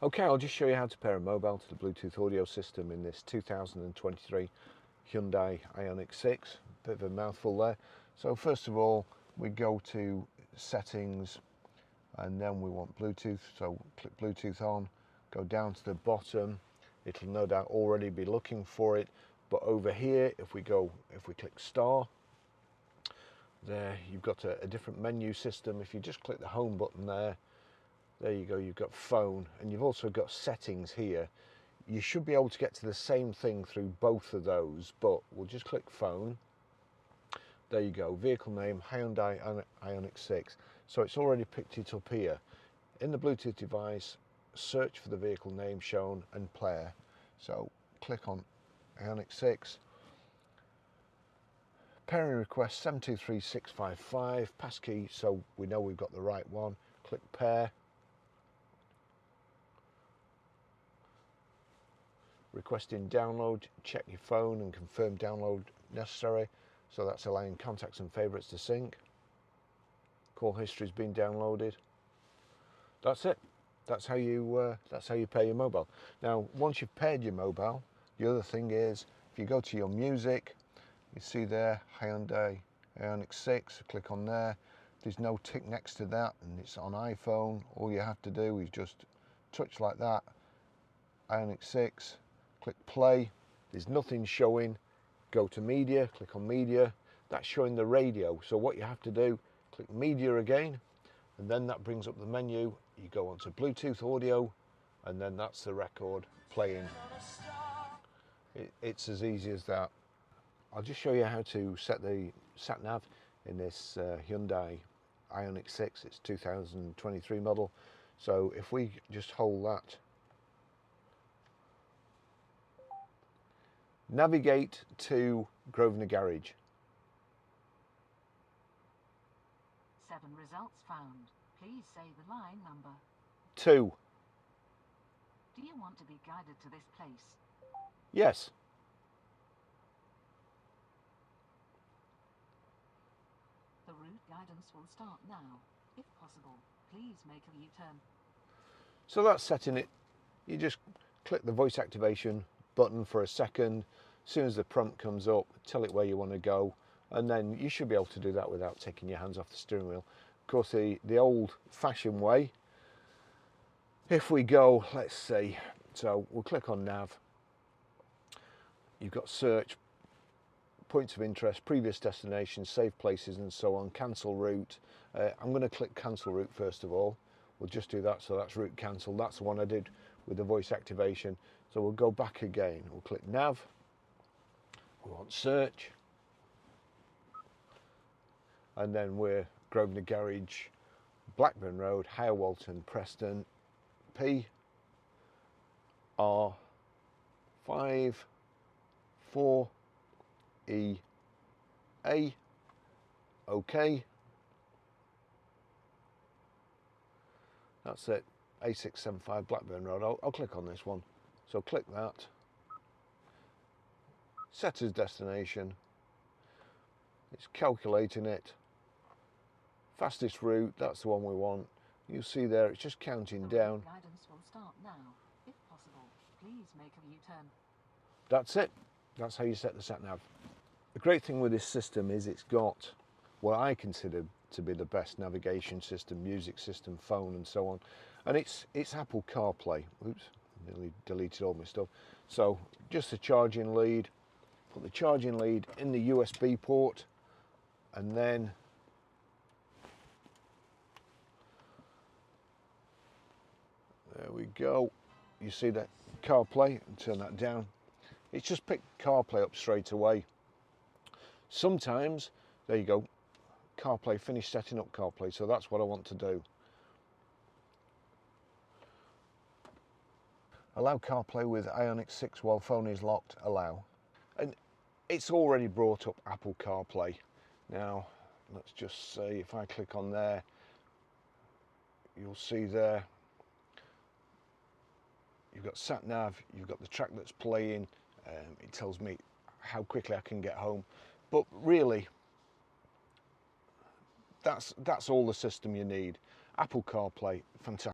Okay, I'll just show you how to pair a mobile to the Bluetooth audio system in this 2023 Hyundai Ioniq 6. Bit of a mouthful there. So first of all, we go to settings and then we want Bluetooth. So click Bluetooth on, go down to the bottom. It'll no doubt already be looking for it. But over here, if we click star, there you've got a different menu system. If you just click the home button there you go, you've got phone, and you've also got settings here. You should be able to get to the same thing through both of those, but we'll just click phone. There you go, vehicle name, Hyundai Ioniq 6. So it's already picked it up here. In the Bluetooth device, search for the vehicle name shown and player. So click on Ioniq 6. Pairing request 723655, passkey, so we know we've got the right one. Click pair. Requesting download, check your phone and confirm download necessary. So that's allowing contacts and favourites to sync. Call history's been downloaded. That's it. That's how you pair your mobile. Now, once you've paired your mobile, the other thing is, if you go to your music, you see there Hyundai Ioniq 6. Click on there. There's no tick next to that, and it's on iPhone. All you have to do is just touch like that. Ioniq 6. Click play, there's nothing showing. Go to media, click on media, that's showing the radio. So what you have to do, click media again, and then that brings up the menu. You go onto Bluetooth audio, and then that's the record playing. It's as easy as that. I'll just show you how to set the Sat Nav in this Hyundai Ioniq 6. It's 2023 model. So if we just hold that, navigate to Grosvenor Garage. 7 results found. Please say the line number. 2. Do you want to be guided to this place? Yes. The route guidance will start now. If possible, please make a U-turn. So that's setting it. You just click the voice activation button for a second. As soon as the prompt comes up, tell it where you want to go, and then you should be able to do that without taking your hands off the steering wheel. Of course, the old-fashioned way, if we go, let's see, so we'll click on nav. You've got search, points of interest, previous destinations, save places, and so on, cancel route. I'm going to click cancel route first of all. We'll just do that. So that's route cancel. That's the one I did with the voice activation. So we'll go back again. We'll click nav. We want search. And then we're Grosvenor Garage, Blackburn Road, Higher Walton, Preston, P R 5 4 E A. OK. That's it. A675 Blackburn Road. I'll click on this one. So click that. Set as destination. It's calculating it. Fastest route, that's the one we want. You see there, it's just counting down. Guidance will start now. If possible, please make a U-turn. That's it. That's how you set the Sat Nav. The great thing with this system is it's got what I consider to be the best navigation system, music system, phone and so on. And it's Apple CarPlay. Oops, nearly deleted all my stuff. So just the charging lead. Put the charging lead in the USB port, and then there we go. You see that CarPlay, and turn that down. It's just picked CarPlay up straight away. Sometimes, there you go, CarPlay, finish setting up CarPlay, so that's what I want to do. Allow CarPlay with Ioniq 6 while phone is locked, allow. And it's already brought up Apple CarPlay. Now, let's just say if I click on there, you'll see there, you've got Sat Nav, you've got the track that's playing, it tells me how quickly I can get home. But really, that's all the system you need. Apple CarPlay, fantastic.